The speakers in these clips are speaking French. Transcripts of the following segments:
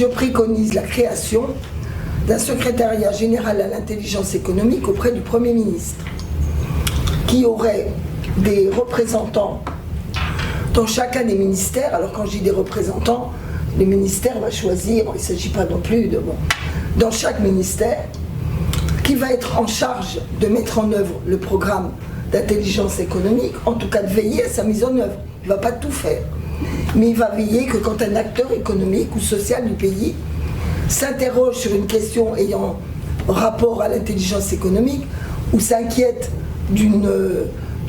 je préconise la création d'un secrétariat général à l'intelligence économique auprès du Premier ministre, qui aurait des représentants dans chacun des ministères. Alors quand je dis des représentants, le ministère va choisir, il ne s'agit pas non plus de... Bon, dans chaque ministère, qui va être en charge de mettre en œuvre le programme d'intelligence économique, en tout cas de veiller à sa mise en œuvre. Il ne va pas tout faire, mais il va veiller que quand un acteur économique ou social du pays s'interroge sur une question ayant rapport à l'intelligence économique, ou s'inquiète d'une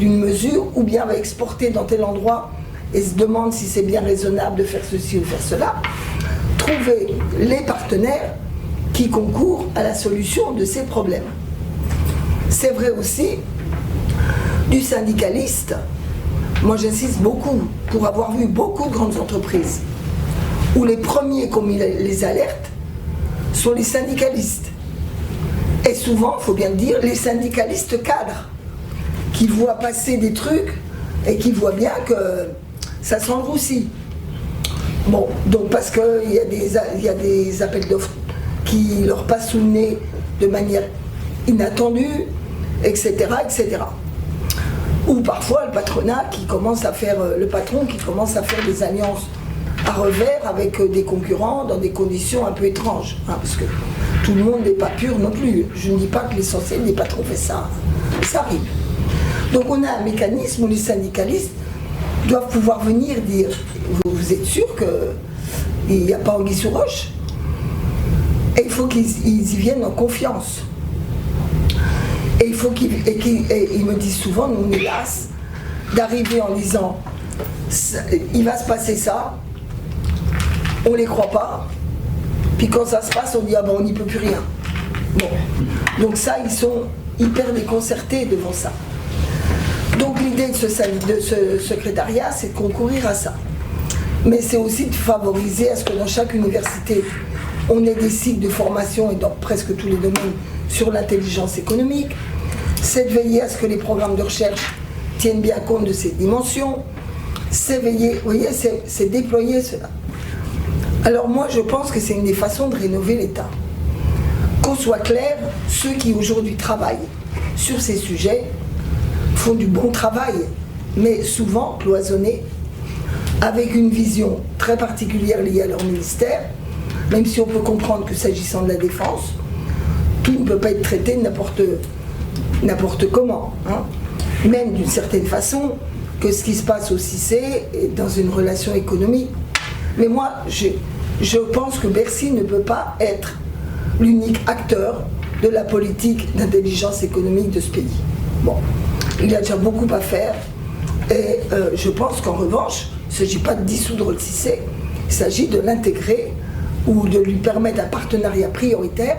mesure, ou bien va exporter dans tel endroit et se demande si c'est bien raisonnable de faire ceci ou faire cela, trouver les partenaires qui concourent à la solution de ces problèmes. C'est vrai aussi du syndicaliste. Moi j'insiste beaucoup, pour avoir vu beaucoup de grandes entreprises où les premiers qui ont mis les alertes sont les syndicalistes. Et souvent, il faut bien le dire, les syndicalistes cadres qui voient passer des trucs et qui voient bien que ça sent le roussi. Bon, donc parce qu'il y a des appels d'offres qui leur passent sous le nez de manière inattendue, etc., etc. Ou parfois le patronat qui commence à faire, le patron qui commence à faire des alliances à revers avec des concurrents dans des conditions un peu étranges, hein, parce que tout le monde n'est pas pur non plus. Je ne dis pas que l'essentiel des patrons fait ça, ça arrive. Donc on a un mécanisme où les syndicalistes doivent pouvoir venir dire, vous êtes sûr qu'il n'y a pas anguille sous roche? Et il faut qu'ils y viennent en confiance. Et il faut ils me disent souvent, nous on est las d'arriver en disant il va se passer ça, on les croit pas, puis quand ça se passe on dit ah ben on n'y peut plus rien. Bon. Donc ça, ils sont hyper déconcertés devant ça. Donc l'idée de ce secrétariat, c'est de concourir à ça. Mais c'est aussi de favoriser à ce que dans chaque université, on ait des cycles de formation, et dans presque tous les domaines, sur l'intelligence économique. C'est de veiller à ce que les programmes de recherche tiennent bien compte de ces dimensions. C'est veiller, vous voyez, c'est déployer cela. Alors moi, je pense que c'est une des façons de rénover l'État. Qu'on soit clair, ceux qui aujourd'hui travaillent sur ces sujets font du bon travail, mais souvent cloisonnés, avec une vision très particulière liée à leur ministère, même si on peut comprendre que s'agissant de la défense, tout ne peut pas être traité n'importe comment, hein. Même d'une certaine façon que ce qui se passe au CICE est dans une relation économique. Mais moi, je pense que Bercy ne peut pas être l'unique acteur de la politique d'intelligence économique de ce pays. Bon, il y a déjà beaucoup à faire, et je pense qu'en revanche, il ne s'agit pas de dissoudre le CICE, il s'agit de l'intégrer ou de lui permettre un partenariat prioritaire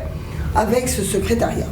avec ce secrétariat.